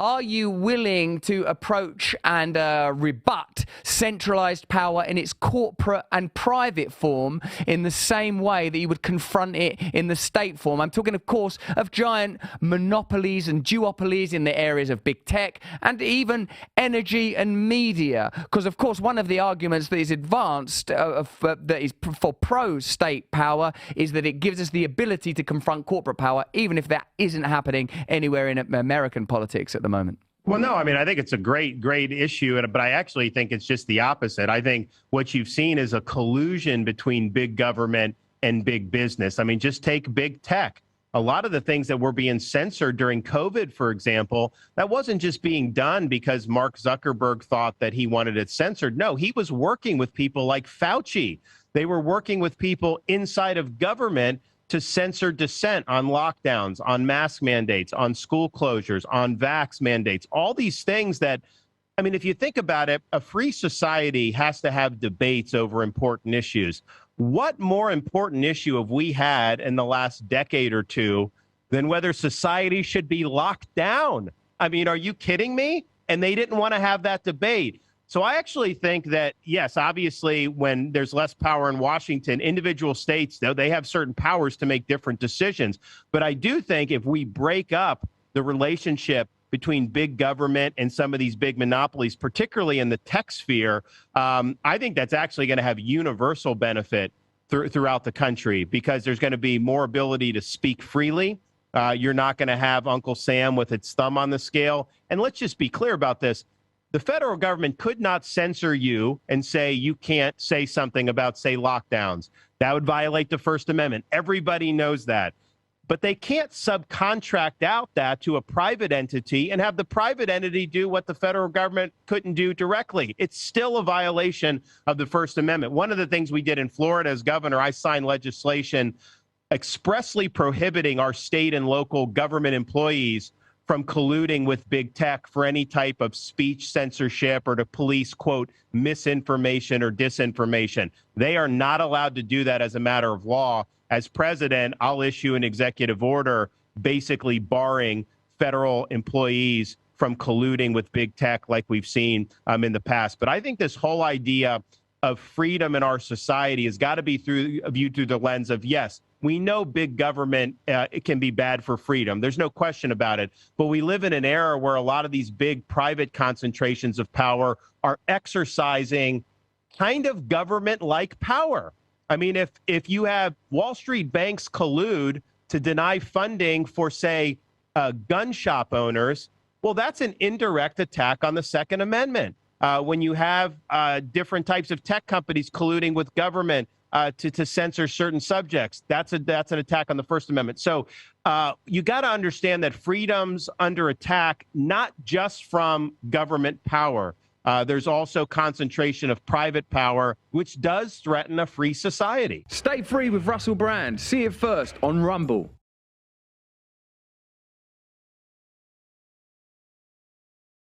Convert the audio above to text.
Are you willing to approach and rebut centralized power in its corporate and private form in the same way that you would confront it in the state form? I'm talking, of course, of giant monopolies and duopolies in the areas of big tech and even energy and media. Because, of course, one of the arguments that is advanced that is for pro-state power is that it gives us the ability to confront corporate power, even if that isn't happening anywhere in American politics at the moment. Well, no, I mean, I think it's a great issue, but I actually think it's just the opposite. I think what you've seen is a collusion between big government and big business. I mean, just take big tech. A lot of the things that were being censored during COVID, for example, that wasn't just being done because Mark Zuckerberg thought that he wanted it censored. No, he was working with people like Fauci. They were working with people inside of government to censor dissent on lockdowns, on mask mandates, on school closures, on vax mandates, all these things that, I mean, if you think about it, a free society has to have debates over important issues. What more important issue have we had in the last decade or two than whether society should be locked down? I mean, are you kidding me? And they didn't want to have that debate. So I actually think that, yes, obviously, when there's less power in Washington, individual states, though, they have certain powers to make different decisions. But I do think if we break up the relationship between big government and some of these big monopolies, particularly in the tech sphere, I think that's actually going to have universal benefit throughout the country because there's going to be more ability to speak freely. You're not going to have Uncle Sam with its thumb on the scale. And let's just be clear about this. The federal government could not censor you and say you can't say something about, say, lockdowns. That would violate the First Amendment. Everybody knows that. But they can't subcontract out that to a private entity and have the private entity do what the federal government couldn't do directly. It's still a violation of the First Amendment. One of the things we did in Florida as governor, I signed legislation expressly prohibiting our state and local government employees from colluding with big tech for any type of speech censorship or to police, quote, misinformation or disinformation. They are not allowed to do that as a matter of law. As president, I'll issue an executive order basically barring federal employees from colluding with big tech like we've seen in the past. But I think this whole idea of freedom in our society has got to be viewed through the lens of, yes, we know big government it can be bad for freedom. There's no question about it. But we live in an era where a lot of these big private concentrations of power are exercising kind of government-like power. I mean, if you have Wall Street banks collude to deny funding for, say, gun shop owners, well, that's an indirect attack on the Second Amendment. When you have different types of tech companies colluding with government to censor certain subjects, that's an attack on the First Amendment. So you got to understand that freedom's under attack, not just from government power. There's also concentration of private power, which does threaten a free society. Stay free with Russell Brand. See it first on Rumble.